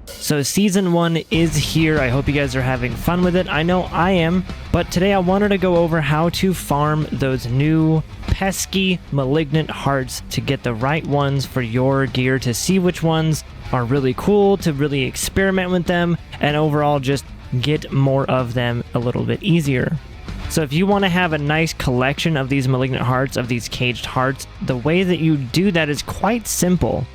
So Season 1 is here. I hope you guys are having fun with it. I know I am, but today I wanted to go over how to farm those new pesky malignant hearts to get the right ones for your gear, to see which ones are really cool, to really experiment with them, and overall just get more of them a little bit easier. So if you want to have a nice collection of these malignant hearts, of these caged hearts, the way that you do that is quite simple.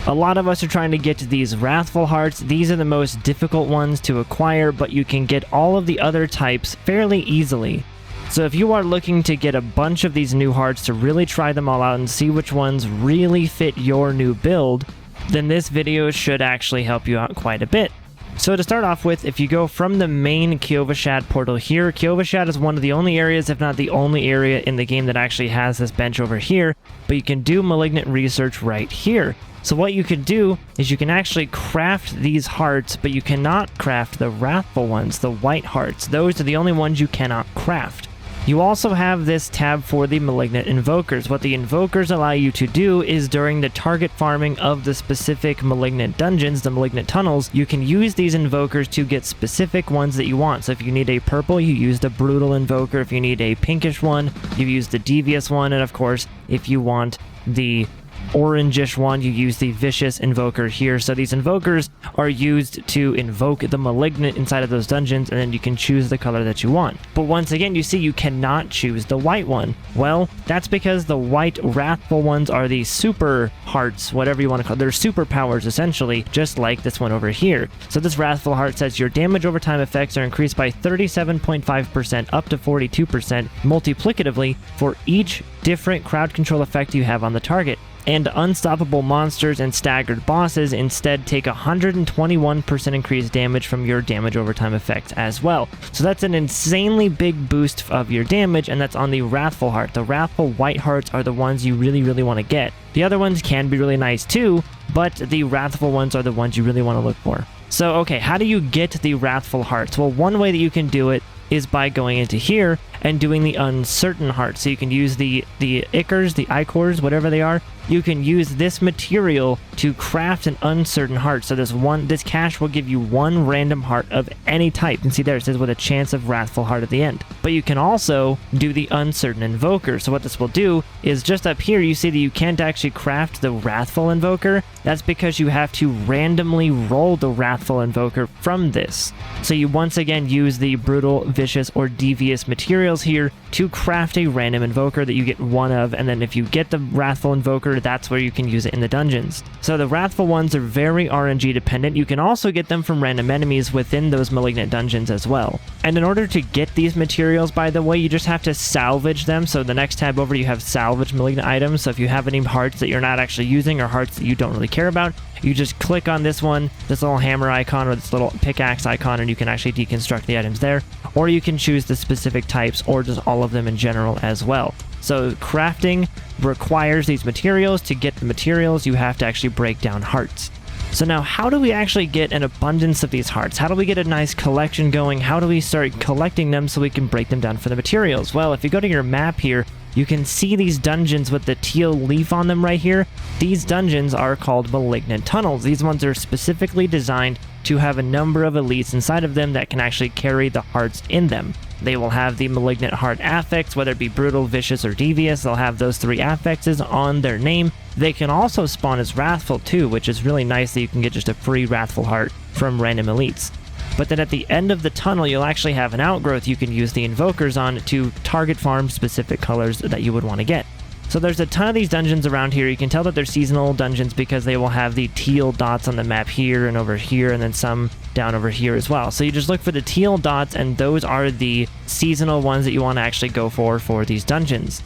A lot of us are trying to get to these Wrathful hearts. These are the most difficult ones to acquire, but you can get all of the other types fairly easily. So if you are looking to get a bunch of these new hearts to really try them all out and see which ones really fit your new build, then this video should actually help you out quite a bit. So to start off with, if you go from the main Kyovashad portal here, Kyovashad is one of the only areas, if not the only area in the game that actually has this bench over here, but you can do malignant research right here. So what you could do is you can actually craft these hearts, but you cannot craft the Wrathful ones, the white hearts. Those are the only ones you cannot craft. You also have this tab for the malignant invokers. What the invokers allow you to do is during the target farming of the specific malignant dungeons, the malignant tunnels, you can use these invokers to get specific ones that you want. So if you need a purple, you use the brutal invoker. If you need a pinkish one, you use the devious one. And of course, if you want the orangish one, you use the vicious invoker here. So these invokers are used to invoke the malignant inside of those dungeons, and then you can choose the color that you want. But once again, you see you cannot choose the white one. Well, that's because the white Wrathful ones are the super hearts, whatever you want to call it. They're superpowers essentially, just like this one over here. So this Wrathful heart says your damage over time effects are increased by 37.5% up to 42% multiplicatively for each different crowd control effect you have on the target. And unstoppable monsters and staggered bosses instead take 121% increased damage from your damage over time effects as well. So that's an insanely big boost of your damage, and that's on the Wrathful heart. The Wrathful white hearts are the ones you really want to get. The other ones can be really nice too, but the Wrathful ones are the ones you really want to look for. So okay, how do you get the Wrathful hearts? Well, one way that you can do it is by going into here and doing the uncertain hearts. So you can use the ichors, the ichors, whatever they are. You can use this material to craft an uncertain heart. So this cache will give you one random heart of any type. And see there, it says with a chance of Wrathful heart at the end. But you can also do the uncertain invoker. So what this will do is just up here, you see that you can't actually craft the Wrathful invoker. That's because you have to randomly roll the Wrathful invoker from this. So you once again use the brutal, vicious, or devious materials here to craft a random invoker that you get one of, and then if you get the Wrathful invoker, that's where you can use it in the dungeons. So the Wrathful ones are very RNG dependent. You can also get them from random enemies within those malignant dungeons as well. And in order to get these materials, by the way, you just have to salvage them. So the next tab over, you have salvage malignant items. So if you have any hearts that you're not actually using or hearts that you don't really care about, you just click on this one, this little hammer icon or this little pickaxe icon, and you can actually deconstruct the items there. Or you can choose the specific types or just all of them in general as well. So crafting requires these materials. To get the materials, you have to actually break down hearts. So now, how do we actually get an abundance of these hearts? How do we get a nice collection going? How do we start collecting them so we can break them down for the materials? Well, if you go to your map here, you can see these dungeons with the teal leaf on them right here. These dungeons are called malignant tunnels. These ones are specifically designed to have a number of elites inside of them that can actually carry the hearts in them. They will have the malignant heart affix, whether it be brutal, vicious, or devious. They'll have those three affixes on their name. They can also spawn as Wrathful too, which is really nice that you can get just a free Wrathful heart from random elites. But then at the end of the tunnel, you'll actually have an outgrowth you can use the invokers on to target farm specific colors that you would want to get. So there's a ton of these dungeons around here. You can tell that they're seasonal dungeons because they will have the teal dots on the map here and over here, and then some down over here as well. So you just look for the teal dots, and those are the seasonal ones that you want to actually go for these dungeons.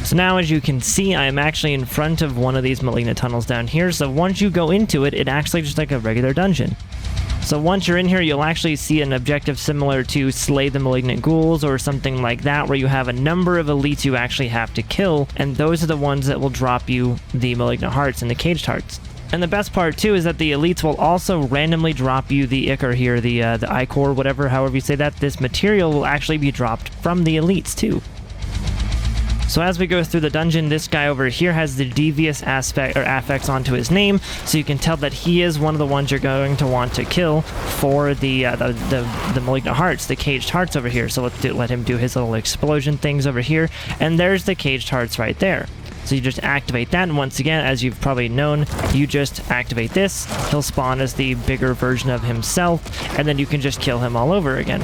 So now, as you can see, I am actually in front of one of these malignant tunnels down here. So once you go into it, it actually just like a regular dungeon. So once you're in here, you'll actually see an objective similar to slay the malignant ghouls or something like that, where you have a number of elites you actually have to kill, and those are the ones that will drop you the malignant hearts and the caged hearts. And the best part too is that the elites will also randomly drop you the ichor here, the ichor, whatever, however you say that. This material will actually be dropped from the elites too. So as we go through the dungeon, this guy over here has the devious aspect or affix onto his name, so you can tell that he is one of the ones you're going to want to kill for the malignant hearts, the caged hearts over here. So let him do his little explosion things over here, and there's the caged hearts right there. So you just activate that, and once again, as you've probably known, you just activate this. He'll spawn as the bigger version of himself, and then you can just kill him all over again.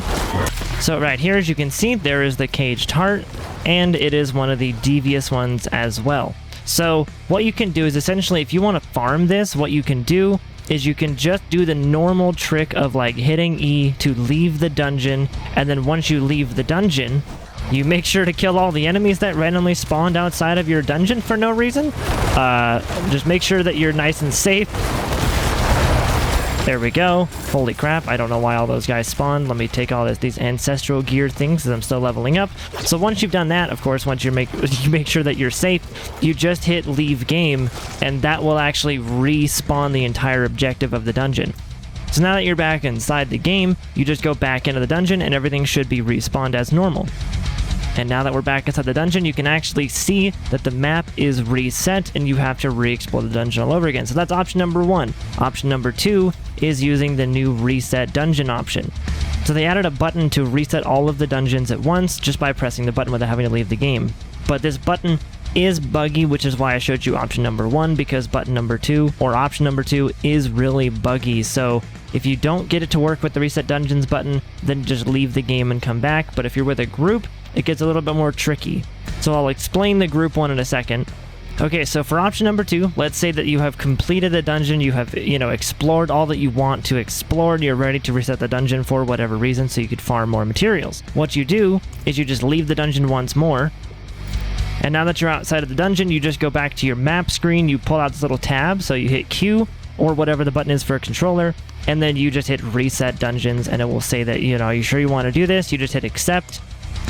So right here, as you can see, there is the caged heart, and it is one of the devious ones as well. So what you can do is essentially, if you want to farm this, what you can do is you can just do the normal trick of like hitting E to leave the dungeon, and then once you leave the dungeon, you make sure to kill all the enemies that randomly spawned outside of your dungeon for no reason. Just make sure that you're nice and safe. There we go. Holy crap, I don't know why all those guys spawned. Let me take all these ancestral gear things because I'm still leveling up. So once you've done that, of course, once you make sure that you're safe, you just hit leave game, and that will actually respawn the entire objective of the dungeon. So now that you're back inside the game, you just go back into the dungeon and everything should be respawned as normal. And now that we're back inside the dungeon, you can actually see that the map is reset and you have to re-explore the dungeon all over again. So that's option number 1. Option number 2 is using the new reset dungeon option. So they added a button to reset all of the dungeons at once just by pressing the button without having to leave the game. But this button is buggy, which is why I showed you option number 1, because button number 2 or option number 2 is really buggy. So if you don't get it to work with the reset dungeons button, then just leave the game and come back. But if you're with a group, it gets a little bit more tricky. So I'll explain the group one in a second. Okay, so for option number 2, let's say that you have completed the dungeon, you have, explored all that you want to explore, and you're ready to reset the dungeon for whatever reason so you could farm more materials. What you do is you just leave the dungeon once more, and now that you're outside of the dungeon, you just go back to your map screen, you pull out this little tab, so you hit Q, or whatever the button is for a controller, and then you just hit reset dungeons, and it will say that, are you sure you want to do this? You just hit accept.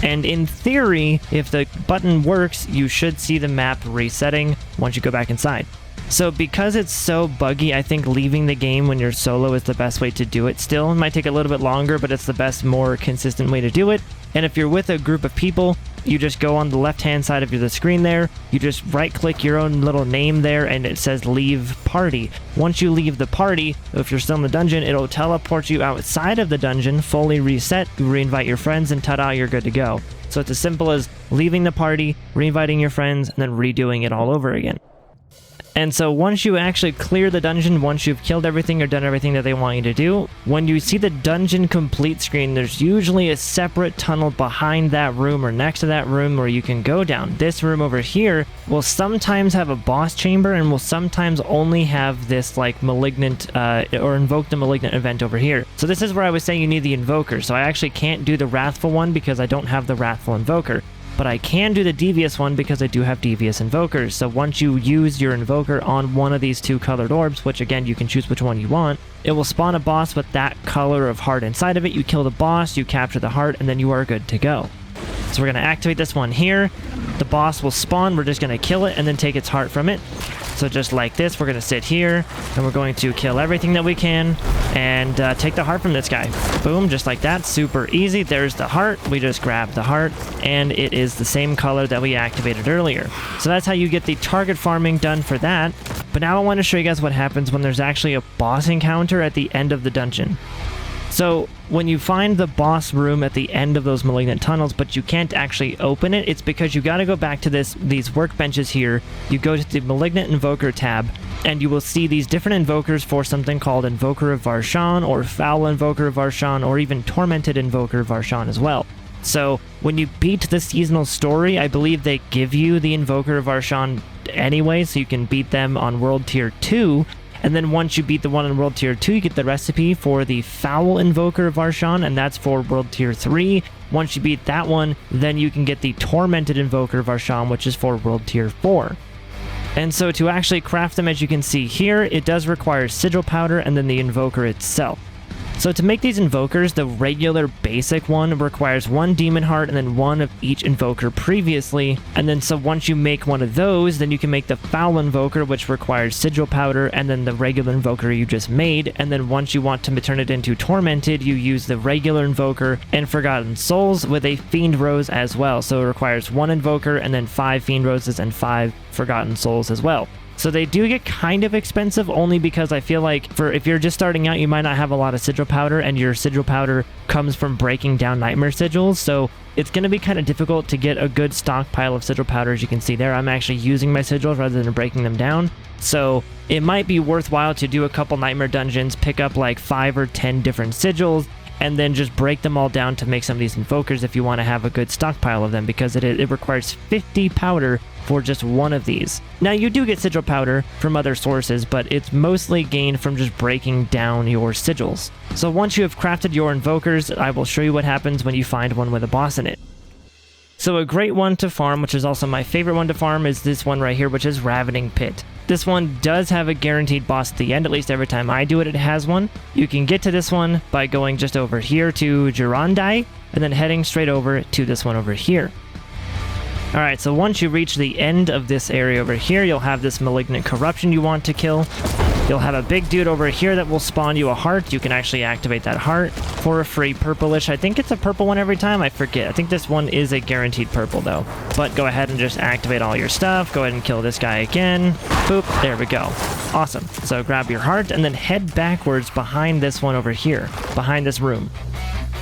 And in theory, if the button works, you should see the map resetting once you go back inside. So because it's so buggy, I think leaving the game when you're solo is the best way to do it still. It might take a little bit longer, but it's the best, more consistent way to do it. And if you're with a group of people, you just go on the left-hand side of the screen there, you just right-click your own little name there, and it says leave party. Once you leave the party, if you're still in the dungeon, it'll teleport you outside of the dungeon, fully reset, re-invite your friends, and ta-da, you're good to go. So it's as simple as leaving the party, re-inviting your friends, and then redoing it all over again. And so once you actually clear the dungeon, once you've killed everything or done everything that they want you to do, when you see the dungeon complete screen, there's usually a separate tunnel behind that room or next to that room where you can go down. This room over here will sometimes have a boss chamber and will sometimes only have this like malignant or invoke the malignant event over here. So this is where I was saying you need the invoker. So I actually can't do the Wrathful one because I don't have the Wrathful invoker. But I can do the devious one because I do have devious invokers. So once you use your invoker on one of these 2 colored orbs, which again, you can choose which one you want, it will spawn a boss with that color of heart inside of it. You kill the boss, you capture the heart, and then you are good to go. So we're going to activate this one here. The boss will spawn. We're just going to kill it and then take its heart from it. So just like this, we're going to sit here and we're going to kill everything that we can and take the heart from this guy. Boom, just like that. Super easy. There's the heart. We just grab the heart and it is the same color that we activated earlier. So that's how you get the target farming done for that. But now I want to show you guys what happens when there's actually a boss encounter at the end of the dungeon. So when you find the boss room at the end of those malignant tunnels, but you can't actually open it, it's because you got to go back to these workbenches here. You go to the malignant invoker tab, and you will see these different invokers for something called Invoker of Varshan, or Foul Invoker of Varshan, or even Tormented Invoker of Varshan as well. So when you beat the seasonal story, I believe they give you the Invoker of Varshan anyway, so you can beat them on World Tier 2. And then once you beat the one in World Tier 2, you get the recipe for the Foul Invoker of Varshan, and that's for World Tier 3. Once you beat that one, then you can get the Tormented Invoker of Varshan, which is for World Tier 4. And so to actually craft them, as you can see here, it does require sigil powder and then the invoker itself. So to make these invokers, the regular basic one requires 1 demon heart and then 1 of each invoker previously. And then so once you make one of those, then you can make the foul invoker, which requires sigil powder, and then the regular invoker you just made. And then once you want to turn it into tormented, you use the regular invoker and forgotten souls with a fiend rose as well. So it requires 1 invoker and then 5 fiend roses and 5 forgotten souls as well. So they do get kind of expensive only because I feel like if you're just starting out, you might not have a lot of sigil powder, and your sigil powder comes from breaking down nightmare sigils. So it's going to be kind of difficult to get a good stockpile of sigil powder. As you can see there, I'm actually using my sigils rather than breaking them down. So it might be worthwhile to do a couple nightmare dungeons, pick up like 5 or 10 different sigils, and then just break them all down to make some of these invokers if you want to have a good stockpile of them, because it requires 50 powder for just 1 of these. Now you do get sigil powder from other sources, but it's mostly gained from just breaking down your sigils. So once you have crafted your invokers, I will show you what happens when you find one with a boss in it. So a great one to farm, which is also my favorite one to farm, is this one right here, which is Ravening Pit. This one does have a guaranteed boss at the end, at least every time I do it, it has one. You can get to this one by going just over here to Girondai, and then heading straight over to this one over here. Alright, so once you reach the end of this area over here, you'll have this malignant corruption you want to kill. You'll have a big dude over here that will spawn you a heart. You can actually activate that heart for a free purplish. I think it's a purple one every time. I forget. I think this one is a guaranteed purple though. But go ahead and just activate all your stuff. Go ahead and kill this guy again. Boop. There we go. Awesome. So grab your heart and then head backwards behind this one over here, behind this room.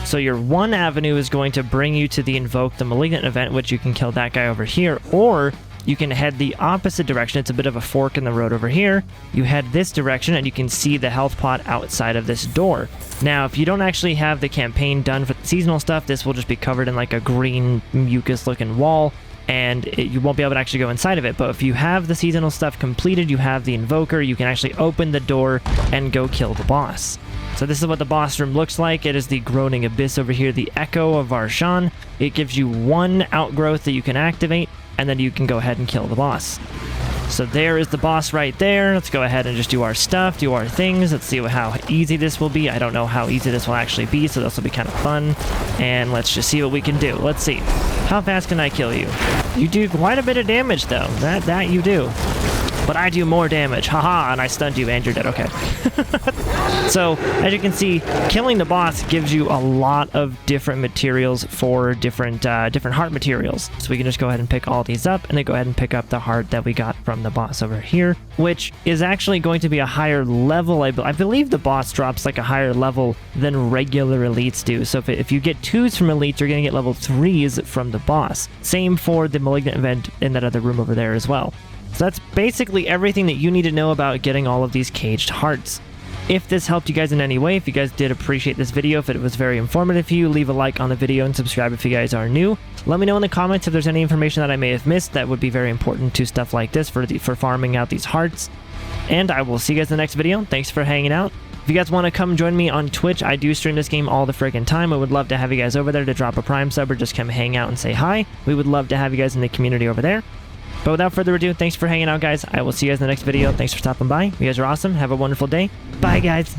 So your one avenue is going to bring you to the Invoke the Malignant event, which you can kill that guy over here, or you can head the opposite direction. It's a bit of a fork in the road over here. You head this direction and you can see the health pot outside of this door. Now, if you don't actually have the campaign done for the seasonal stuff, this will just be covered in like a green mucus looking wall, and you won't be able to actually go inside of it. But if you have the seasonal stuff completed, you have the invoker, you can actually open the door and go kill the boss. So this is what the boss room looks like. It is the Groaning Abyss over here, the Echo of Varshan. It gives you 1 outgrowth that you can activate, and then you can go ahead and kill the boss. So there is the boss right there. Let's go ahead and just do our stuff, do our things. Let's see how easy this will be. I don't know how easy this will actually be, so this will be kind of fun. And let's just see what we can do. Let's see. How fast can I kill you? You do quite a bit of damage, though. That you do. But I do more damage. Haha, and I stunned you and you're dead. Okay. So, as you can see, killing the boss gives you a lot of different materials for different heart materials. So we can just go ahead and pick all these up, and then go ahead and pick up the heart that we got from the boss over here, which is actually going to be a higher level. I believe the boss drops like a higher level than regular elites do. So if you get 2s from elites, you're going to get level 3s from the boss. Same for the Malignant event in that other room over there as well. So that's basically everything that you need to know about getting all of these caged hearts. If this helped you guys in any way, if you guys did appreciate this video, if it was very informative for you, leave a like on the video and subscribe if you guys are new. Let me know in the comments if there's any information that I may have missed that would be very important to stuff like this for farming out these hearts. And I will see you guys in the next video. Thanks for hanging out. If you guys want to come join me on Twitch, I do stream this game all the friggin' time. I would love to have you guys over there to drop a Prime sub or just come hang out and say hi. We would love to have you guys in the community over there. But without further ado, thanks for hanging out, guys. I will see you guys in the next video. Thanks for stopping by. You guys are awesome. Have a wonderful day. Bye, guys.